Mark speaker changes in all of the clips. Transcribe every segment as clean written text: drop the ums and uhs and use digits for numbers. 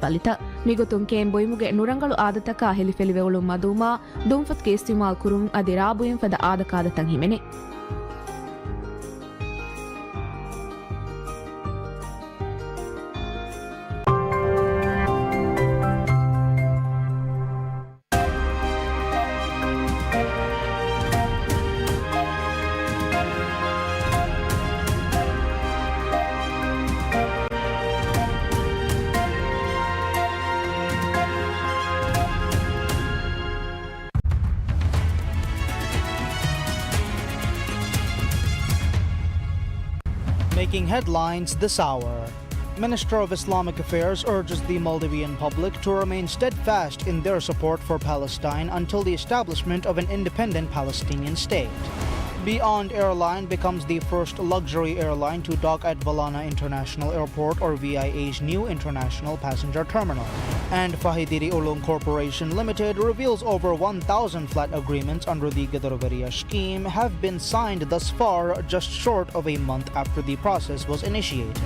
Speaker 1: balita migotun kemboimuge nurangalu adataka helifeliveulu maduma dumfat ke istimal kurum adi rabuyen fada adakadatan himene.
Speaker 2: Making headlines this hour. Minister of Islamic Affairs urges the Maldivian public to remain steadfast in their support for Palestine until the establishment of an independent Palestinian state. Beyond Airline becomes the first luxury airline to dock at Valana International Airport or VIA's new international passenger terminal. And Fahidiri Ulung Corporation Limited reveals over 1,000 flat agreements under the Gadaraveria scheme have been signed thus far, just short of a month after the process was initiated.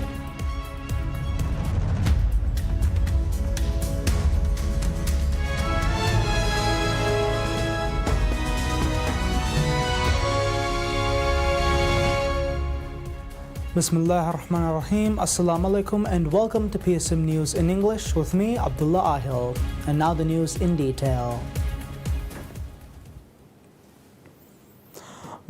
Speaker 3: Bismillah ar-Rahman ar-Rahim. Assalamu alaikum and welcome to PSM News in English with me, Abdullah Ahil. And now the news in detail.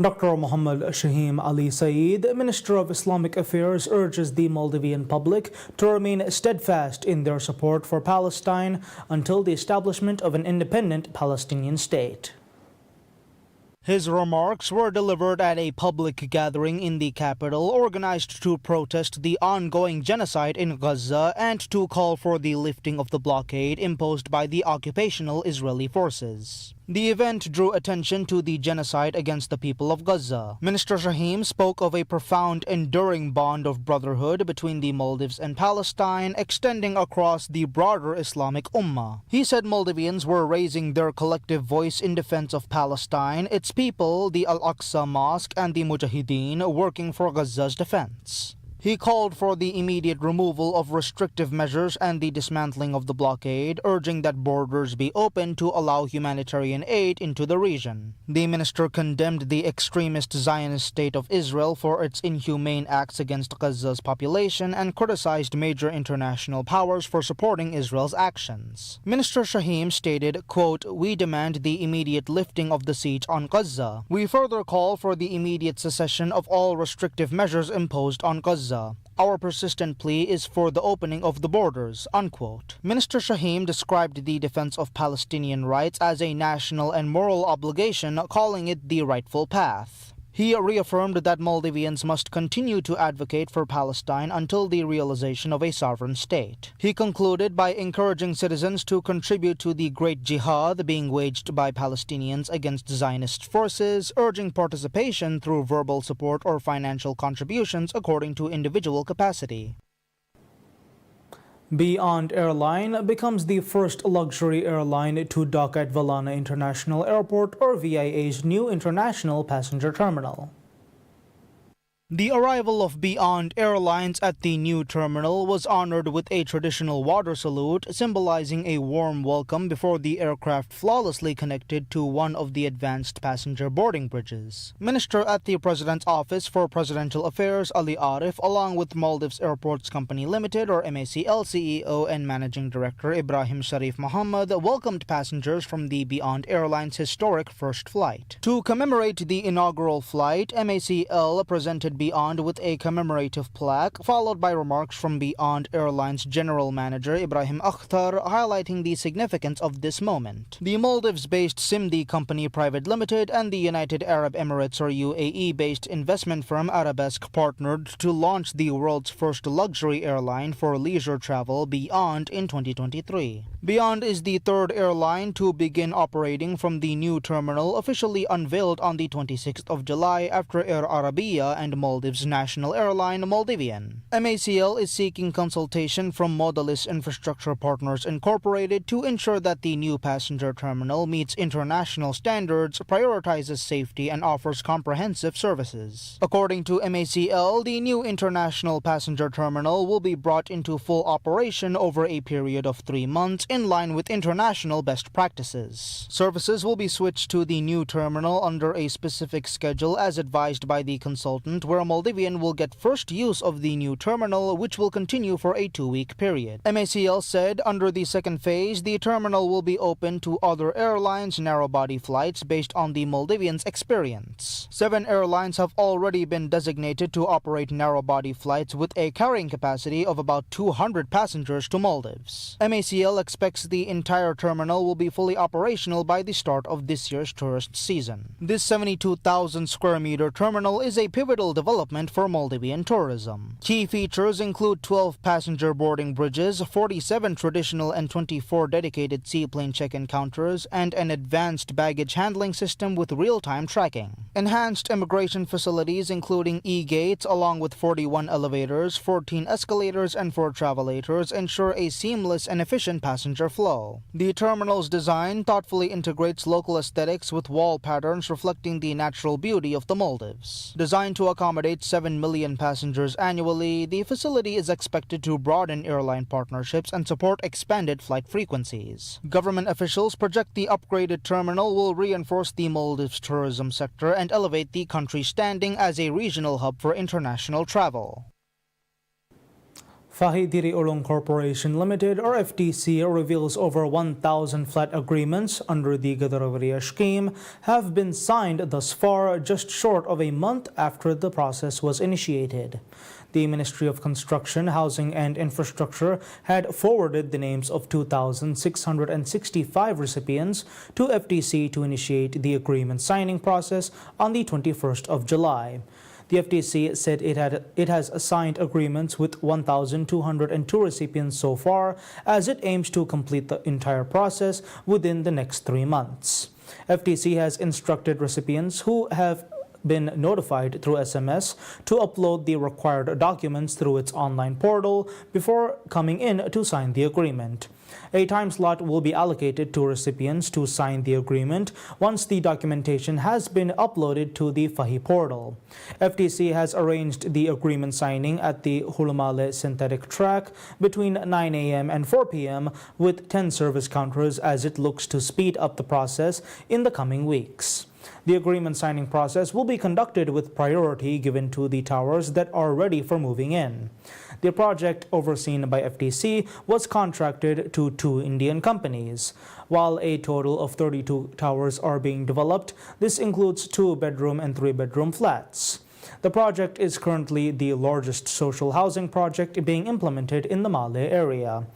Speaker 3: Dr. Muhammad Shahim Ali Saeed, Minister of Islamic Affairs, urges the Maldivian public to remain steadfast in their support for Palestine until the establishment of an independent Palestinian state.
Speaker 2: His remarks were delivered at a public gathering in the capital organized to protest the ongoing genocide in Gaza and to call for the lifting of the blockade imposed by the occupational Israeli forces. The event drew attention to the genocide against the people of Gaza. Minister Shahim spoke of a profound, enduring bond of brotherhood between the Maldives and Palestine, extending across the broader Islamic Ummah. He said Maldivians were raising their collective voice in defense of Palestine, its people, the Al-Aqsa Mosque, and the Mujahideen working for Gaza's defense. He called for the immediate removal of restrictive measures and the dismantling of the blockade, urging that borders be open to allow humanitarian aid into the region. The minister condemned the extremist Zionist state of Israel for its inhumane acts against Gaza's population and criticized major international powers for supporting Israel's actions. Minister Shahim stated, quote, "We demand the immediate lifting of the siege on Gaza. We further call for the immediate cessation of all restrictive measures imposed on Gaza. Our persistent plea is for the opening of the borders," unquote. Minister Shahim described the defense of Palestinian rights as a national and moral obligation, calling it the rightful path. He reaffirmed that Maldivians must continue to advocate for Palestine until the realization of a sovereign state. He concluded by encouraging citizens to contribute to the great jihad being waged by Palestinians against Zionist forces, urging participation through verbal support or financial contributions according to individual capacity.
Speaker 3: Beyond Airline becomes the first luxury airline to dock at Valana International Airport or VIA's new international passenger terminal.
Speaker 2: The arrival of Beyond Airlines at the new terminal was honored with a traditional water salute, symbolizing a warm welcome before the aircraft flawlessly connected to one of the advanced passenger boarding bridges. Minister at the President's Office for Presidential Affairs Ali Arif, along with Maldives Airports Company Limited or MACL CEO and Managing Director Ibrahim Sharif Muhammad, welcomed passengers from the Beyond Airlines' historic first flight. To commemorate the inaugural flight, MACL presented Beyond with a commemorative plaque, followed by remarks from Beyond Airlines General Manager Ibrahim Akhtar highlighting the significance of this moment. The Maldives-based Simdi Company Private Limited and the United Arab Emirates or UAE-based investment firm Arabesque partnered to launch the world's first luxury airline for leisure travel, Beyond, in 2023. Beyond is the third airline to begin operating from the new terminal, officially unveiled on the 26th of July after Air Arabia and Maldives' national airline, Maldivian. MACL is seeking consultation from Modalis Infrastructure Partners Incorporated to ensure that the new passenger terminal meets international standards, prioritizes safety, and offers comprehensive services. According to MACL, the new international passenger terminal will be brought into full operation over a period of 3 months in line with international best practices. Services will be switched to the new terminal under a specific schedule as advised by the consultant, where Maldivian will get first use of the new terminal, which will continue for a 2-week period. MACL said under the second phase, the terminal will be open to other airlines' narrow-body flights based on the Maldivians' experience. 7 airlines have already been designated to operate narrow-body flights with a carrying capacity of about 200 passengers to Maldives. MACL expects the entire terminal will be fully operational by the start of this year's tourist season. This 72,000 square meter terminal is a pivotal development for Maldivian tourism. Key features include 12 passenger boarding bridges, 47 traditional and 24 dedicated seaplane check-in counters, and an advanced baggage handling system with real-time tracking. Enhanced immigration facilities including e-gates along with 41 elevators, 14 escalators, and 4 travelators ensure a seamless and efficient passenger flow. The terminal's design thoughtfully integrates local aesthetics with wall patterns reflecting the natural beauty of the Maldives. Designed to accommodate 7 million passengers annually, the facility is expected to broaden airline partnerships and support expanded flight frequencies. Government officials project the upgraded terminal will reinforce the Maldives tourism sector and elevate the country's standing as a regional hub for international travel.
Speaker 3: Fahi Diri Ulong Corporation Limited, or FDC, reveals over 1,000 flat agreements under the Gadarawaria scheme have been signed thus far, just short of a month after the process was initiated. The Ministry of Construction, Housing and Infrastructure had forwarded the names of 2,665 recipients to FDC to initiate the agreement signing process on the 21st of July. The FDC said it has signed agreements with 1,202 recipients so far, as it aims to complete the entire process within the next 3 months. FDC has instructed recipients who have been notified through SMS to upload the required documents through its online portal before coming in to sign the agreement. A time slot will be allocated to recipients to sign the agreement once the documentation has been uploaded to the Fahi portal. FDC has arranged the agreement signing at the Hulumale synthetic track between 9 a.m. and 4 p.m. with 10 service counters as it looks to speed up the process in the coming weeks. The agreement signing process will be conducted with priority given to the towers that are ready for moving in. The project, overseen by FDC, was contracted to 2 Indian companies. While a total of 32 towers are being developed, this includes 2-bedroom and 3-bedroom flats. The project is currently the largest social housing project being implemented in the Male area.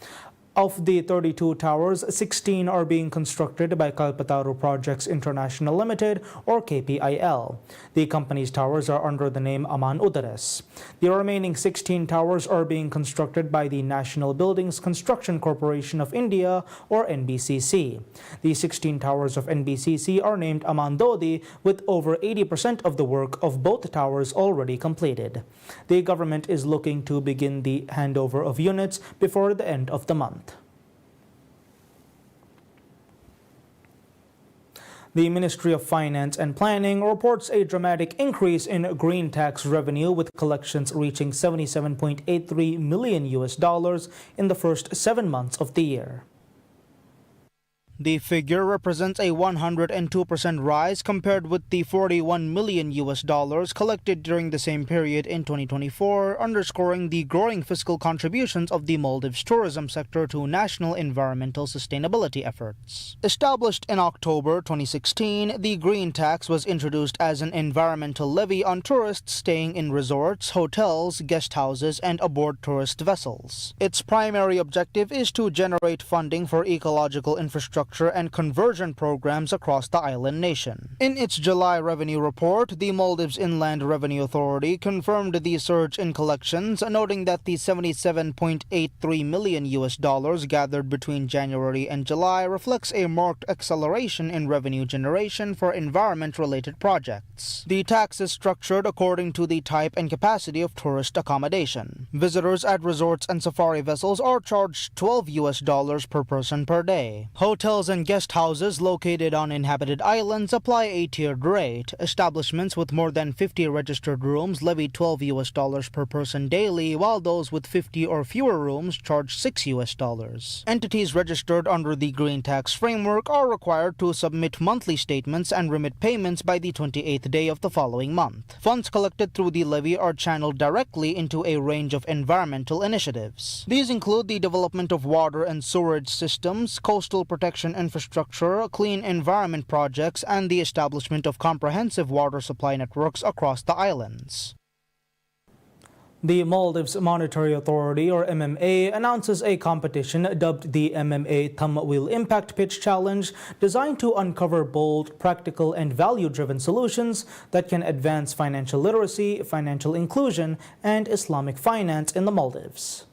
Speaker 3: Of the 32 towers, 16 are being constructed by Kalpataru Projects International Limited, or KPIL. The company's towers are under the name Aman Udares. The remaining 16 towers are being constructed by the National Buildings Construction Corporation of India, or NBCC. The 16 towers of NBCC are named Aman Dodi, with over 80% of the work of both towers already completed. The government is looking to begin the handover of units before the end of the month. The Ministry of Finance and Planning reports a dramatic increase in green tax revenue, with collections reaching $77.83 million in the first 7 months of the year.
Speaker 2: The figure represents a 102% rise compared with the $41 million collected during the same period in 2024, underscoring the growing fiscal contributions of the Maldives tourism sector to national environmental sustainability efforts. Established in October 2016, the green tax was introduced as an environmental levy on tourists staying in resorts, hotels, guest houses, and aboard tourist vessels. Its primary objective is to generate funding for ecological infrastructure infrastructure and conversion programs across the island nation. In its July revenue report, the Maldives Inland Revenue Authority confirmed the surge in collections, noting that the $77.83 million gathered between January and July reflects a marked acceleration in revenue generation for environment-related projects. The tax is structured according to the type and capacity of tourist accommodation. Visitors at resorts and safari vessels are charged $12 per person per day. Hotels and guest houses located on inhabited islands apply a tiered rate. Establishments with more than 50 registered rooms levy $12 per person daily, while those with 50 or fewer rooms charge $6. Entities registered under the Green Tax Framework are required to submit monthly statements and remit payments by the 28th day of the following month. Funds collected through the levy are channeled directly into a range of environmental initiatives. These include the development of water and sewerage systems, coastal protection infrastructure, clean environment projects, and the establishment of comprehensive water supply networks across the islands.
Speaker 3: The Maldives Monetary Authority, or MMA, announces a competition dubbed the MMA Thumb Wheel Impact Pitch Challenge, designed to uncover bold, practical, and value-driven solutions that can advance financial literacy, financial inclusion, and Islamic finance in the Maldives.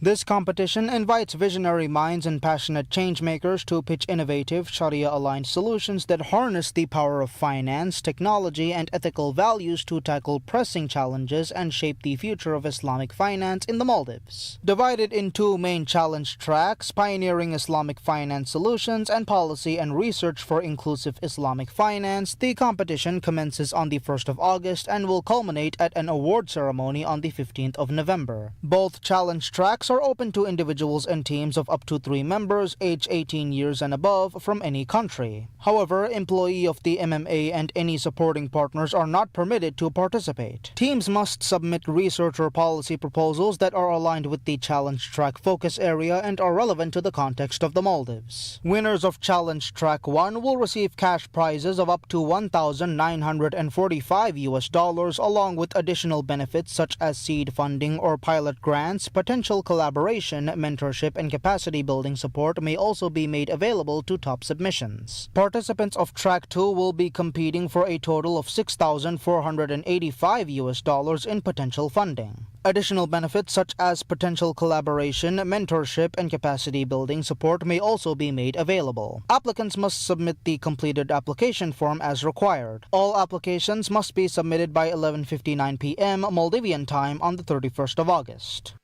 Speaker 2: This competition invites visionary minds and passionate changemakers to pitch innovative, Sharia-aligned solutions that harness the power of finance, technology, and ethical values to tackle pressing challenges and shape the future of Islamic finance in the Maldives. Divided in two main challenge tracks, Pioneering Islamic Finance Solutions and Policy and Research for Inclusive Islamic Finance, the competition commences on the 1st of August and will culminate at an award ceremony on the 15th of November. Both challenge tracks are open to individuals and teams of up to 3 members, aged 18 years and above, from any country. However, employees of the MMA and any supporting partners are not permitted to participate. Teams must submit research or policy proposals that are aligned with the challenge track focus area and are relevant to the context of the Maldives. Winners of challenge track 1 will receive cash prizes of up to $1,945 along with additional benefits such as seed funding or pilot grants. Potential collaboration, mentorship, and capacity building support may also be made available to top submissions. Participants of Track 2 will be competing for a total of $6,485 in potential funding. Additional benefits such as potential collaboration, mentorship, and capacity building support may also be made available. Applicants must submit the completed application form as required. All applications must be submitted by 11:59 p.m. Maldivian time on the 31st of August.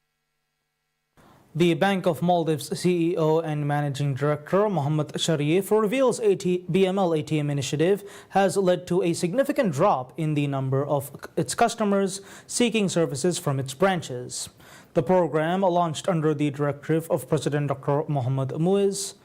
Speaker 3: The Bank of Maldives CEO and Managing Director Mohammad Sharif reveals BML ATM initiative has led to a significant drop in the number of its customers seeking services from its branches. The program, launched under the directive of President Dr. Mohammad Muiz,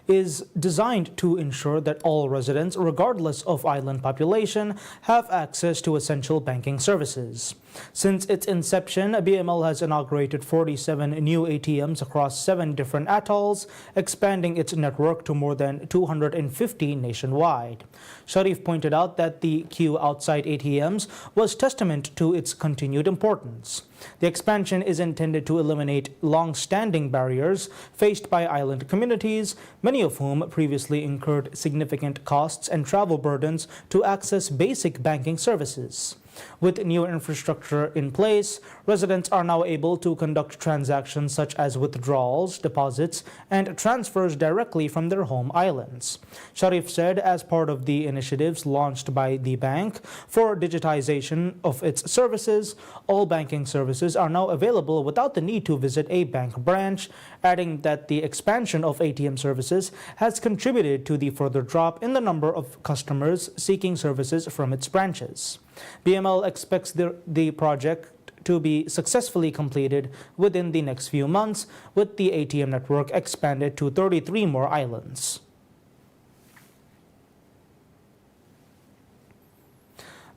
Speaker 3: is designed to ensure that all residents, regardless of island population, have access to essential banking services. Since its inception, BML has inaugurated 47 new ATMs across 7 different atolls, expanding its network to more than 250 nationwide. Sharif pointed out that the queue outside ATMs was testament to its continued importance. The expansion is intended to eliminate long-standing barriers faced by island communities, many of whom previously incurred significant costs and travel burdens to access basic banking services. With new infrastructure in place, residents are now able to conduct transactions such as withdrawals, deposits, and transfers directly from their home islands. Sharif said as part of the initiatives launched by the bank for digitization of its services, all banking services are now available without the need to visit a bank branch, adding that the expansion of ATM services has contributed to the further drop in the number of customers seeking services from its branches. BML expects the project to be successfully completed within the next few months, with the ATM network expanded to 33 more islands.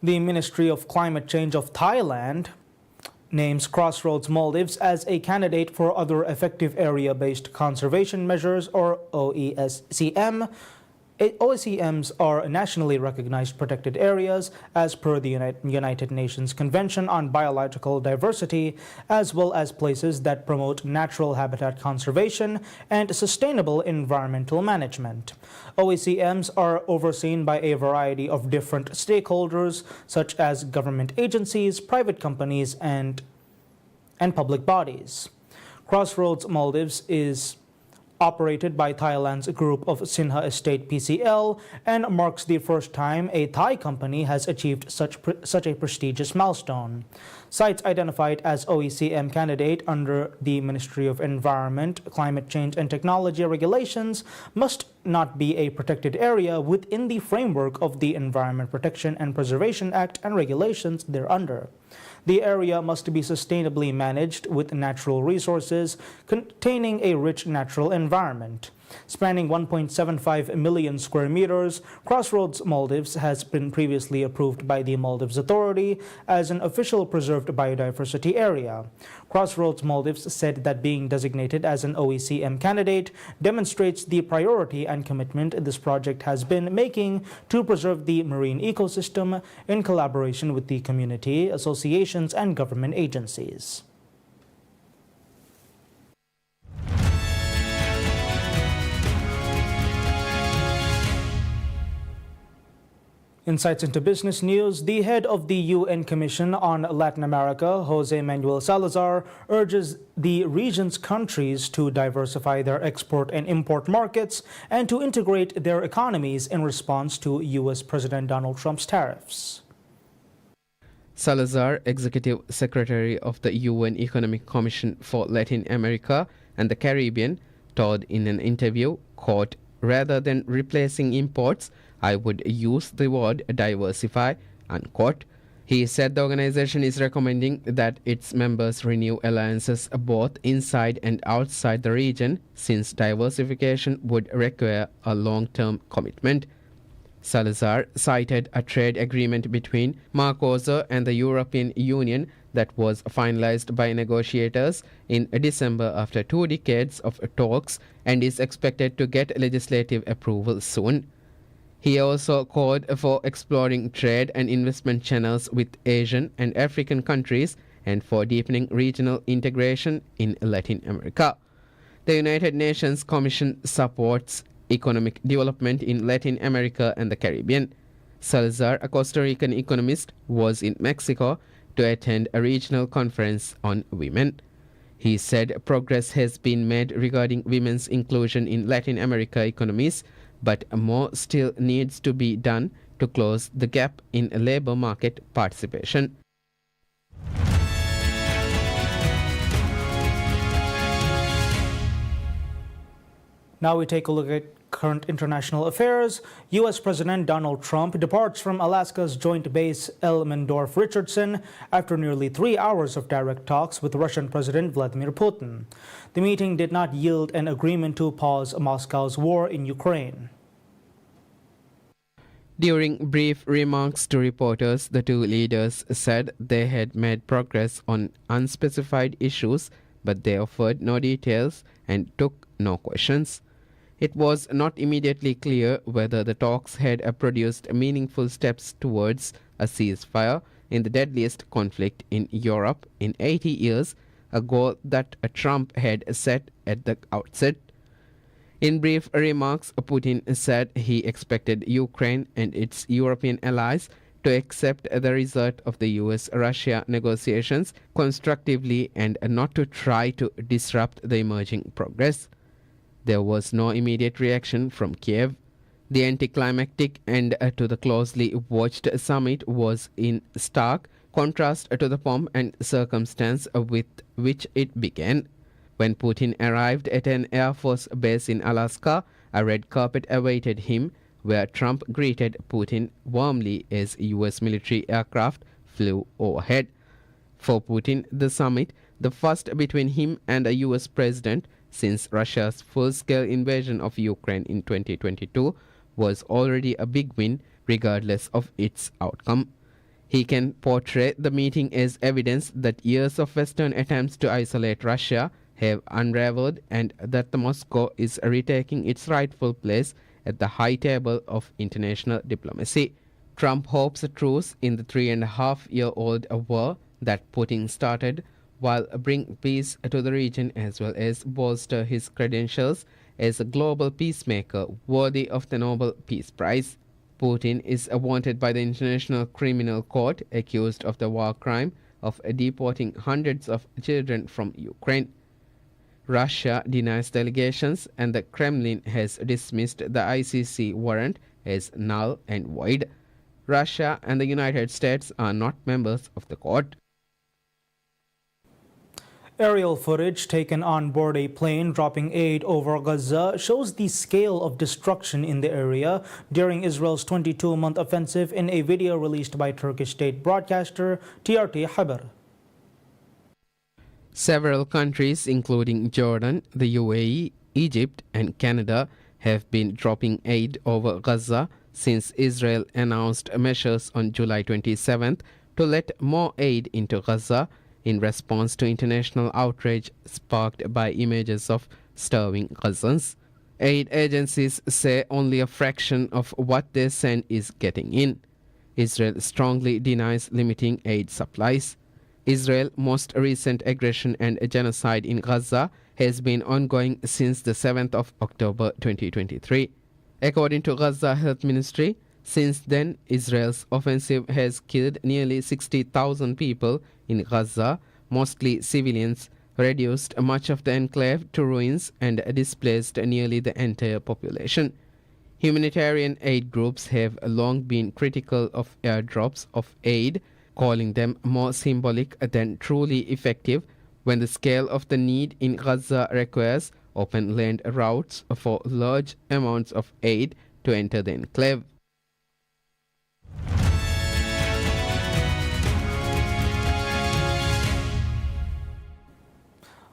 Speaker 3: The Ministry of Climate Change of Thailand names Crossroads Maldives as a candidate for other effective area-based conservation measures, or OESCM, OSCMs are nationally recognized protected areas as per the United Nations Convention on Biological Diversity, as well as places that promote natural habitat conservation and sustainable environmental management. OSCMs are overseen by a variety of different stakeholders, such as government agencies, private companies, and public bodies. Crossroads Maldives is operated by Thailand's group of Sinha Estate PCL and marks the first time a Thai company has achieved such a prestigious milestone. Sites identified as OECM candidate under the Ministry of Environment, Climate Change and Technology regulations must not be a protected area within the framework of the Environment Protection and Preservation Act and regulations thereunder. The area must be sustainably managed with natural resources containing a rich natural environment. Spanning 1.75 million square meters, Crossroads Maldives has been previously approved by the Maldives Authority as an official preserved biodiversity area. Crossroads Maldives said that being designated as an OECM candidate demonstrates the priority and commitment this project has been making to preserve the marine ecosystem in collaboration with the community, associations, and government agencies. Insights into business news. The head of the UN Commission on Latin America, Jose Manuel Salazar, urges the region's countries to diversify their export and import markets and to integrate their economies in response to U.S. President Donald Trump's tariffs.
Speaker 4: Salazar, Executive Secretary of the UN Economic Commission for Latin America and the Caribbean, told in an interview, quote, "Rather than replacing imports, I would use the word diversify," unquote. He said the organization is recommending that its members renew alliances both inside and outside the region, since diversification would require a long-term commitment. Salazar cited a trade agreement between Mercosur and the European Union that was finalized by negotiators in December after 2 decades of talks and is expected to get legislative approval soon. He also called for exploring trade and investment channels with Asian and African countries and for deepening regional integration in Latin America. The United Nations Commission supports economic development in Latin America and the Caribbean. Salazar, a Costa Rican economist, was in Mexico to attend a regional conference on women. He said progress has been made regarding women's inclusion in Latin America economies, but more still needs to be done to close the gap in labor market participation.
Speaker 3: Now we take a look at current international affairs. U.S. President Donald Trump departs from Alaska's joint base Elmendorf-Richardson after nearly 3 hours of direct talks with Russian President Vladimir Putin. The meeting did not yield an agreement to pause Moscow's war in Ukraine.
Speaker 4: During brief remarks to reporters, the two leaders said they had made progress on unspecified issues, but they offered no details and took no questions. It was not immediately clear whether the talks had produced meaningful steps towards a ceasefire in the deadliest conflict in Europe in 80 years, a goal that Trump had set at the outset. In brief remarks, Putin said he expected Ukraine and its European allies to accept the result of the US-Russia negotiations constructively and not to try to disrupt the emerging progress. There was no immediate reaction from Kiev. The anticlimactic end to the closely watched summit was in stark contrast to the pomp and circumstance with which it began. When Putin arrived at an Air Force base in Alaska, a red carpet awaited him, where Trump greeted Putin warmly as US military aircraft flew overhead. For Putin, the summit, the first between him and a US president since Russia's full-scale invasion of Ukraine in 2022, was already a big win regardless of its outcome. He can portray the meeting as evidence that years of Western attempts to isolate Russia have unraveled and that Moscow is retaking its rightful place at the high table of international diplomacy. Trump hopes a truce in the 3.5-year-old war that Putin started will bring peace to the region as well as bolster his credentials as a global peacemaker worthy of the Nobel Peace Prize. Putin is wanted by the International Criminal Court, accused of the war crime of deporting hundreds of children from Ukraine. Russia denies the allegations, and the Kremlin has dismissed the ICC warrant as null and void. Russia and the United States are not members of the court.
Speaker 3: Aerial footage taken on board a plane dropping aid over Gaza shows the scale of destruction in the area during Israel's 22-month offensive in a video released by Turkish state broadcaster TRT Haber.
Speaker 4: Several countries, including Jordan, the UAE, Egypt, and Canada, have been dropping aid over Gaza since Israel announced measures on July 27th to let more aid into Gaza in response to international outrage sparked by images of starving Gazans. Aid agencies say only a fraction of what they send is getting in. Israel strongly denies limiting aid supplies. Israel's most recent aggression and genocide in Gaza has been ongoing since the 7th of October 2023. According to Gaza Health Ministry, since then, Israel's offensive has killed nearly 60,000 people in Gaza, mostly civilians, reduced much of the enclave to ruins, and displaced nearly the entire population. Humanitarian aid groups have long been critical of airdrops of aid, calling them more symbolic than truly effective when the scale of the need in Gaza requires open land routes for large amounts of aid to enter the enclave.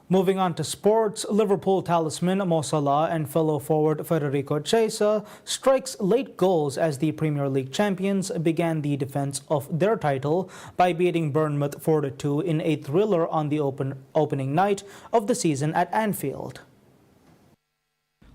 Speaker 3: Moving on to sports, Liverpool talisman Mo Salah and fellow forward Federico Chiesa strikes late goals as the Premier League champions began the defense of their title by beating Bournemouth 4-2 in a thriller on the opening night of the season at Anfield.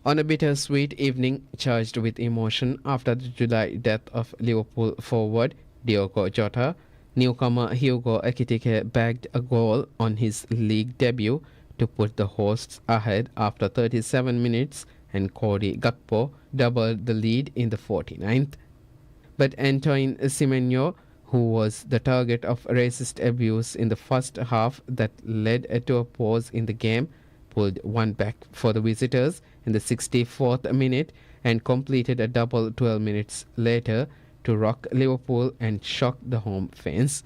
Speaker 4: On a bittersweet evening charged with emotion after the July death of Liverpool forward Diogo Jota, newcomer Hugo Ekitike bagged a goal on his league debut to put the hosts ahead after 37 minutes, and Cody Gakpo doubled the lead in the 49th. But Antoine Semenyo, who was the target of racist abuse in the first half that led to a pause in the game, pulled one back for the visitors in the 64th minute and completed a double 12 minutes later to rock Liverpool and shock the home fans.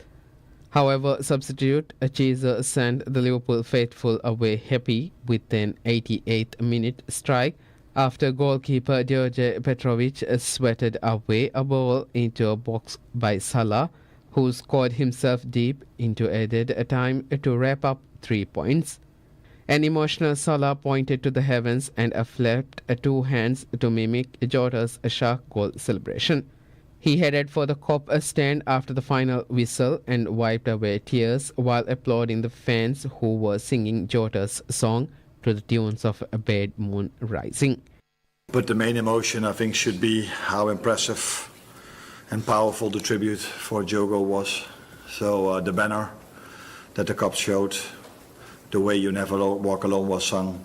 Speaker 4: However, substitute Chiesa sent the Liverpool faithful away happy with an 88th minute strike after goalkeeper Djordje Petrovic sweated away a ball into a box by Salah, who scored himself deep into added time to wrap up 3 points. An emotional Salah pointed to the heavens and flapped two hands to mimic Jota's shark goal celebration. He headed for the Kop stand after the final whistle and wiped away tears while applauding the fans who were singing Jota's song to the tunes of A Bad Moon Rising.
Speaker 5: But the main emotion, I think, should be how impressive and powerful the tribute for Diogo was. So the banner that the Kop showed, the way You Never Walk Alone was sung,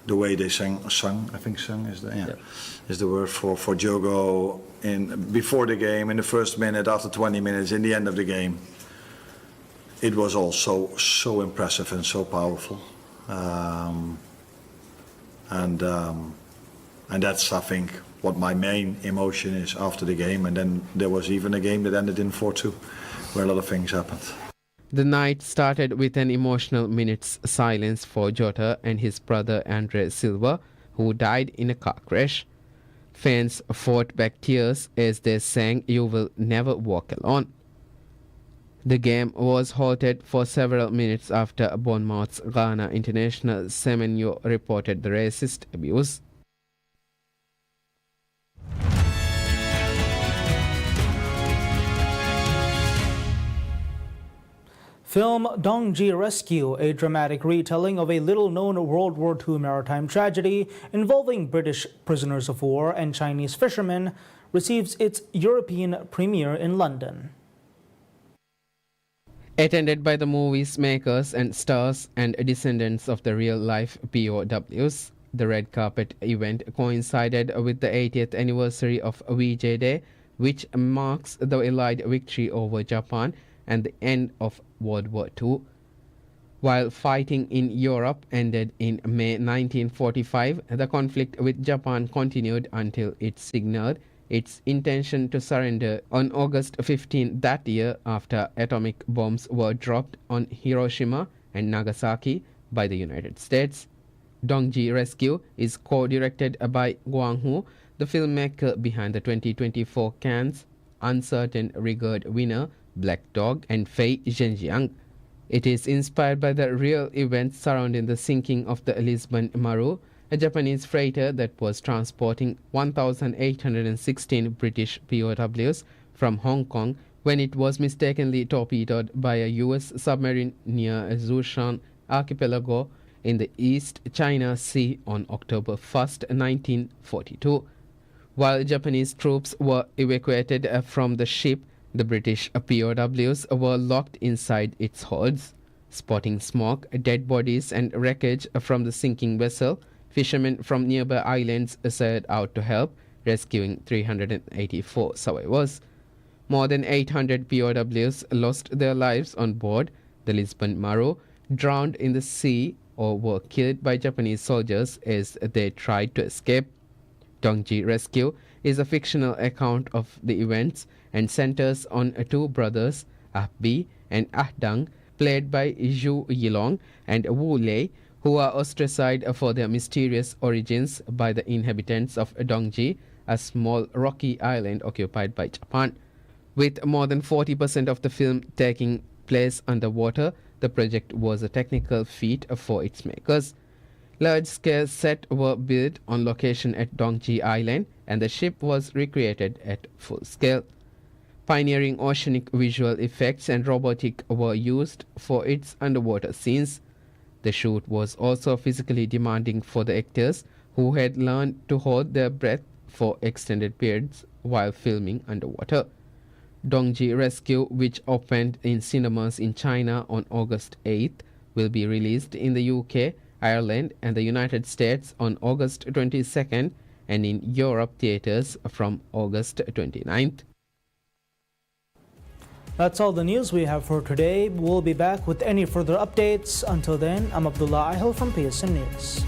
Speaker 5: the way they sung is the word for Diogo before the game, in the first minute, after 20 minutes, in the end of the game. It was all so impressive and so powerful. And that's, I think, what my main emotion is after the game. And then there was even a game that ended in 4-2, where a lot of things happened.
Speaker 4: The night started with an emotional minute's silence for Jota and his brother Andre Silva, who died in a car crash. Fans fought back tears as they sang You Will Never Walk Alone. The game was halted for several minutes after Bournemouth's Ghana international Semenyo reported the racist abuse.
Speaker 3: Film Dongji Rescue, a dramatic retelling of a little-known World War II maritime tragedy involving British prisoners of war and Chinese fishermen, receives its European premiere in London.
Speaker 4: Attended by the movie's makers and stars and descendants of the real-life POWs, the red carpet event coincided with the 80th anniversary of VJ Day, which marks the Allied victory over Japan and the end of World War II. While fighting in Europe ended in May 1945, the conflict with Japan continued until it signaled its intention to surrender on August 15 that year after atomic bombs were dropped on Hiroshima and Nagasaki by the United States. Dongji Rescue is co-directed by Guang Hu, the filmmaker behind the 2024 Cannes Uncertain Regard winner Black Dog and Fei Zhenjiang. It is inspired by the real events surrounding the sinking of the Lisbon Maru, a Japanese freighter that was transporting 1,816 British POWs from Hong Kong when it was mistakenly torpedoed by a US submarine near Zhoushan Archipelago in the East China Sea on October 1, 1942. While Japanese troops were evacuated from the ship, the British POWs were locked inside its holds. Spotting smoke, dead bodies and wreckage from the sinking vessel, fishermen from nearby islands set out to help, rescuing 384 survivors. More than 800 POWs lost their lives on board the Lisbon Maru, drowned in the sea or were killed by Japanese soldiers as they tried to escape. Dongji Rescue is a fictional account of the events and centers on two brothers, Ah Bi and Ah Dang, played by Zhu Yilong and Wu Lei, who are ostracized for their mysterious origins by the inhabitants of Dongji, a small rocky island occupied by Japan. With more than 40% of the film taking place underwater, the project was a technical feat for its makers. Large-scale sets were built on location at Dongji Island, and the ship was recreated at full scale. Pioneering oceanic visual effects and robotic were used for its underwater scenes. The shoot was also physically demanding for the actors, who had learned to hold their breath for extended periods while filming underwater. Dongji Rescue, which opened in cinemas in China on August 8th, will be released in the UK, Ireland and the United States on August 22nd and in Europe theaters from August 29th.
Speaker 3: That's all the news we have for today. We'll be back with any further updates. Until then, I'm Abdullah Ahil from PSN News.